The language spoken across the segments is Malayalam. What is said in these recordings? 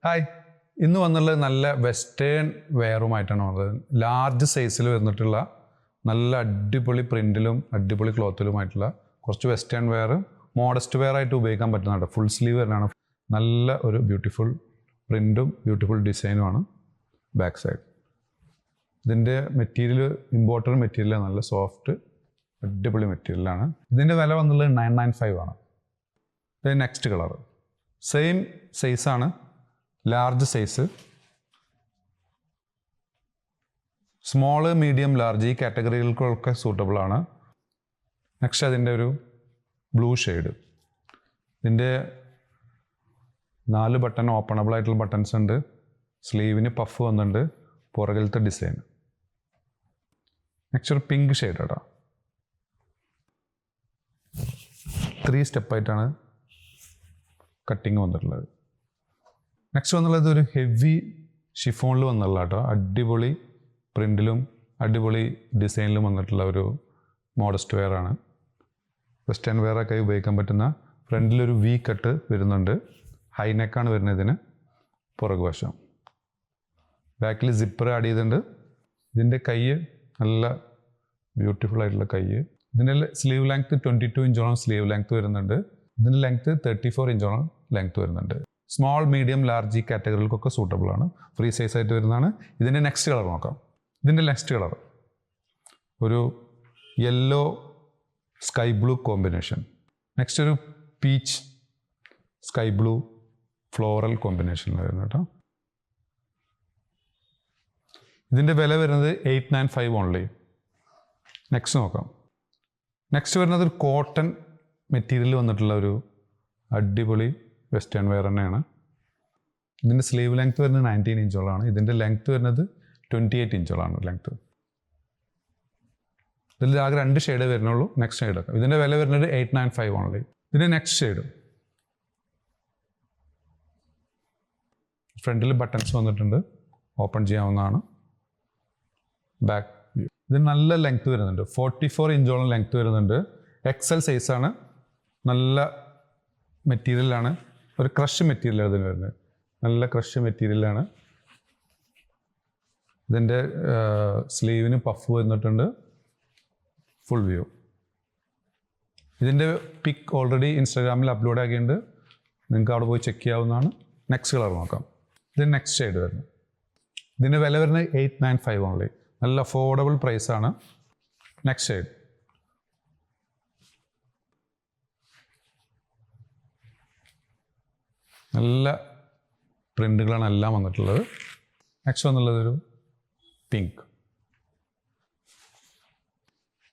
ഹായ്, ഇന്ന് വന്നുള്ളത് നല്ല വെസ്റ്റേൺ വെയറുമായിട്ടാണ് വന്നത്. ലാർജ് സൈസിൽ വന്നിട്ടുള്ള നല്ല അടിപൊളി പ്രിൻറ്റിലും അടിപൊളി ക്ലോത്തിലുമായിട്ടുള്ള കുറച്ച് വെസ്റ്റേൺ വെയർ, മോഡസ്റ്റ് വെയർ ആയിട്ട് ഉപയോഗിക്കാൻ പറ്റുന്നുണ്ട്. ഫുൾ സ്ലീവ് തന്നെയാണ്. നല്ല ഒരു ബ്യൂട്ടിഫുൾ പ്രിൻറ്റും ബ്യൂട്ടിഫുൾ ഡിസൈനുമാണ് ബാക്ക് സൈഡ്. ഇതിൻ്റെ മെറ്റീരിയൽ ഇമ്പോർട്ടഡ് മെറ്റീരിയലാണ്, നല്ല സോഫ്റ്റ് അടിപൊളി മെറ്റീരിയലാണ്. ഇതിൻ്റെ വില വന്നുള്ളത് 995 ആണ്. ഇത് നെക്സ്റ്റ് കളർ സെയിം സൈസാണ്, large size. Small, medium, large ഈ കാറ്റഗറികൾക്കൊക്കെ സൂട്ടബിൾ ആണ്. നെക്സ്റ്റ് അതിൻ്റെ ഒരു ബ്ലൂ ഷെയ്ഡ്. ഇതിൻ്റെ 4 ബട്ടൺ ഓപ്പണബിൾ ആയിട്ടുള്ള ബട്ടൺസ് ഉണ്ട്. സ്ലീവിന് പഫ് വന്നിട്ടുണ്ട്, പുറകിലത്തെ ഡിസൈൻ. നെക്സ്റ്റ് ഒരു പിങ്ക് ഷെയ്ഡ് കേട്ടോ. 3 സ്റ്റെപ്പായിട്ടാണ് കട്ടിങ് വന്നിട്ടുള്ളത്. നെക്സ്റ്റ് വന്നുള്ളത് ഒരു ഹെവി ഷിഫോണിൽ വന്നുള്ള കേട്ടോ. അടിപൊളി പ്രിൻറ്റിലും അടിപൊളി ഡിസൈനിലും വന്നിട്ടുള്ള ഒരു മോഡസ്റ്റ് വെയർ ആണ്. വെസ്റ്റേൺ വെയറൊക്കെ ഉപയോഗിക്കാൻ പറ്റുന്ന. ഫ്രണ്ടിലൊരു വി കട്ട് വരുന്നുണ്ട്, ഹൈ നെക്കാണ് വരുന്നത് ഇതിന്. പുറകു വശം ബാക്കിൽ സിപ്പർ ആഡ് ചെയ്തിട്ടുണ്ട്. ഇതിൻ്റെ കൈ നല്ല ബ്യൂട്ടിഫുൾ ആയിട്ടുള്ള കൈ. ഇതിൻ്റെ സ്ലീവ് ലെങ്ത് 22 ഇഞ്ചോളം സ്ലീവ് ലെങ്ത് വരുന്നുണ്ട്. ഇതിൻ്റെ ലെങ്ത് 34 ഇഞ്ചോളം ലെങ്ത് വരുന്നുണ്ട്. സ്മോൾ, മീഡിയം, ലാർജ് ഈ കാറ്റഗറികൾക്കൊക്കെ സൂട്ടബിൾ ആണ്. ഫ്രീ സൈസ് ആയിട്ട് വരുന്നതാണ്. ഇതിൻ്റെ നെക്സ്റ്റ് കളർ നോക്കാം. ഇതിൻ്റെ നെക്സ്റ്റ് കളർ ഒരു yellow sky blue combination. Next ഒരു പീച്ച് സ്കൈ ബ്ലൂ ഫ്ലോറൽ കോമ്പിനേഷനിൽ വരുന്നത് കേട്ടോ. ഇതിൻ്റെ വില വരുന്നത് 895 ഓൺലി. നെക്സ്റ്റ് നോക്കാം. നെക്സ്റ്റ് വരുന്നത് ഒരു കോട്ടൺ മെറ്റീരിയൽ വന്നിട്ടുള്ള ഒരു അടിപൊളി വെസ്റ്റേൺ വെയർ തന്നെയാണ്. ഇതിൻ്റെ സ്ലീവ് ലെങ്ത് വരുന്നത് 19 ഇഞ്ചോളാണ്. ഇതിൻ്റെ ലെങ്ത് വരുന്നത് 28 ഇഞ്ചോളാണ് ലെങ്ത്. ഇതിൽ ആകെ 2 ഷെയ്ഡ് വരുന്നുള്ളൂ. നെക്സ്റ്റ് ഷെയ്ഡ് ഒക്കെ ഇതിൻ്റെ വില വരുന്നത് 895 ഓൺലി. ഇതിൻ്റെ നെക്സ്റ്റ് ഷെയ്ഡ് ഫ്രണ്ടിൽ ബട്ടൺസ് വന്നിട്ടുണ്ട്, ഓപ്പൺ ചെയ്യാവുന്നതാണ്. Back view. ഇതിന് നല്ല ലെങ്ത് വരുന്നുണ്ട്, 44 ഇഞ്ചോളം ലെങ്ത് വരുന്നുണ്ട്. എക്സൽ സൈസാണ്. നല്ല മെറ്റീരിയലാണ്, ഒരു ക്രഷ് മെറ്റീരിയലാണ് ഇതിന് വരുന്നത്. നല്ല ക്രഷ് മെറ്റീരിയലാണ്. ഇതിൻ്റെ സ്ലീവിന് പഫ് വന്നിട്ടുണ്ട്. Full view. ഇതിൻ്റെ പിക്ക് ഓൾറെഡി ഇൻസ്റ്റാഗ്രാമിൽ അപ്ലോഡ് ആക്കിയിട്ടുണ്ട്, നിങ്ങൾക്ക് അവിടെ പോയി ചെക്ക് ചെയ്യാവുന്നതാണ്. നെക്സ്റ്റ് കളർ നോക്കാം. ഇതിന് നെക്സ്റ്റ് ഷെയ്ഡ് വരുന്നത്. ഇതിൻ്റെ വില വരുന്നത് 895 ഓൺലി. നല്ല അഫോർഡബിൾ പ്രൈസാണ്. നെക്സ്റ്റ് ഷെയ്ഡ് നല്ല പ്രിൻ്റുകളാണ് എല്ലാം വന്നിട്ടുള്ളത്. നെക്സ്റ്റ് വന്നുള്ളതൊരു പിങ്ക്.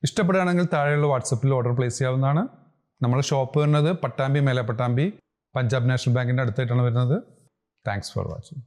ഇഷ്ടപ്പെടുകയാണെങ്കിൽ താഴെയുള്ള വാട്സപ്പിൽ ഓർഡർ പ്ലേസ് ചെയ്യാവുന്നതാണ്. നമ്മുടെ ഷോപ്പ് വരുന്നത് പട്ടാമ്പി, മേലെ പട്ടാമ്പി, പഞ്ചാബ് നാഷണൽ ബാങ്കിൻ്റെ അടുത്തായിട്ടാണ് വരുന്നത്. Thanks for watching.